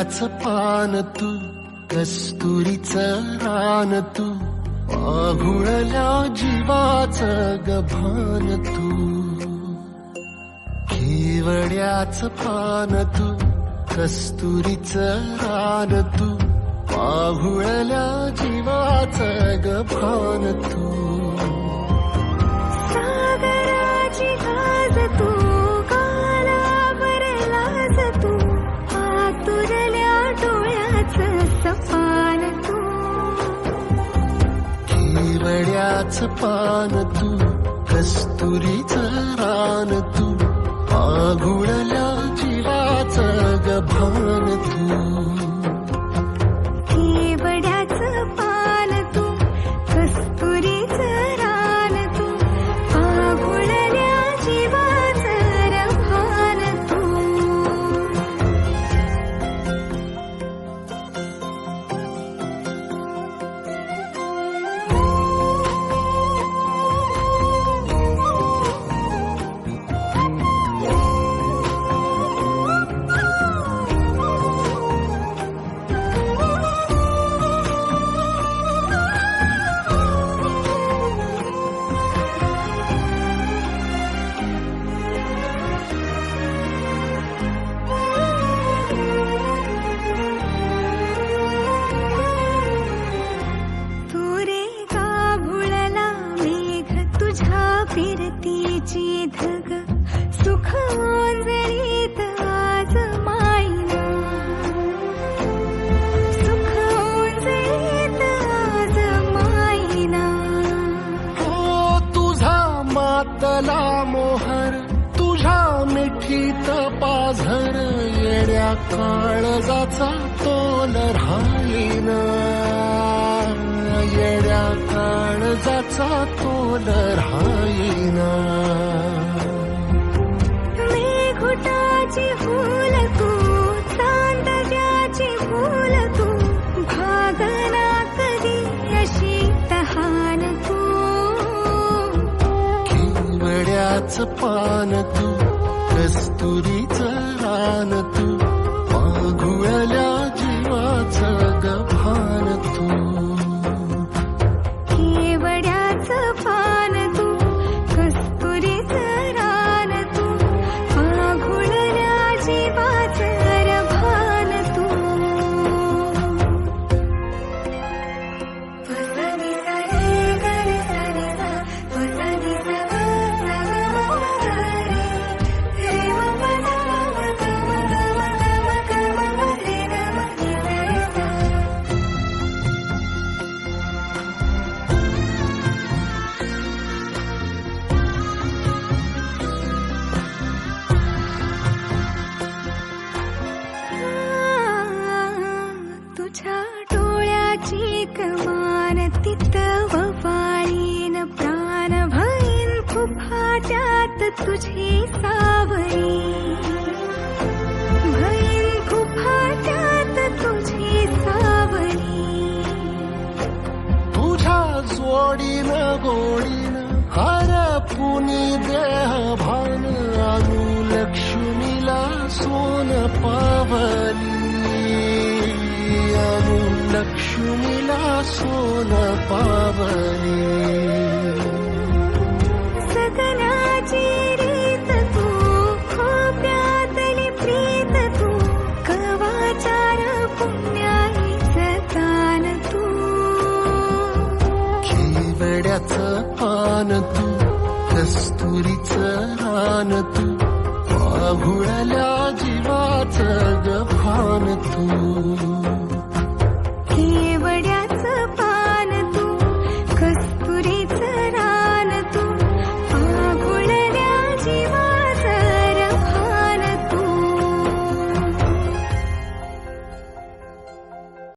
केवड्याचं पान तू, कस्तुरीचं रान तू, आघुळल्या जीवाचं गभान तू. केवड्याचं पान तू, कस्तुरीचं रान तू, आघुळल्या जीवाचं गभान तू. सागराची लाज तू, गालावर लाज तू, आतुरल्या डोळ्याचं सपान तू. केवड्याचं पान तू, कस्तुरीचं रान तू, आघुळल्या जीवाचं गभान तू. केवड्याचं पान तू, कस्तुरीचं रान तू, आघुळल्या जीवाचं गभान तू. फिरतीची धग सुख ओंजळीत आज मायना, सुख ओंजळीत आज मायना. हो तुझा मातला मोहर, तुझ्या मिठीत पाझर, येड्या काळजाचा तोल राहीना, येड्या काळजाचा तोल राहीना. मेघुटाची फूल तू, चांदण्याची फूल तू, भागना कधी अशी तहान तू. केवड्याचं पान तू, कस्तुरीचं रान तू, आघुळल्या जीवाचं गभान तू. केवड्याचं पान तू, कस्तुरीचं रान तू, आघुळल्या जीवाचं गभान तू. वसनी सारे गरे सारे सा, वसनी सा सा रे, रे म प ध म ग म ग म ग म ग रे ग म नि रे सा. तुझ्या डोळ्याची कमान तिथं ववाळीन प्राण भईन फुफाट्यात तुझी सावरी, भईन फुफाट्यात तुझी सावरी. तुझ्या जोडीनं गोडीनं हरपुनी देह भान, अनुलक्ष्मीला सोन पावली, अनुलक्ष्मीला सोन पावली. सगनाची रीत तू, खोप्यातली प्रीत तू, कवाचार पुण्याईचं दान तू. केवड्याचं पान तू, कस्तुरीचं रान तू, आघुळल्या जीवाचं गभान तू.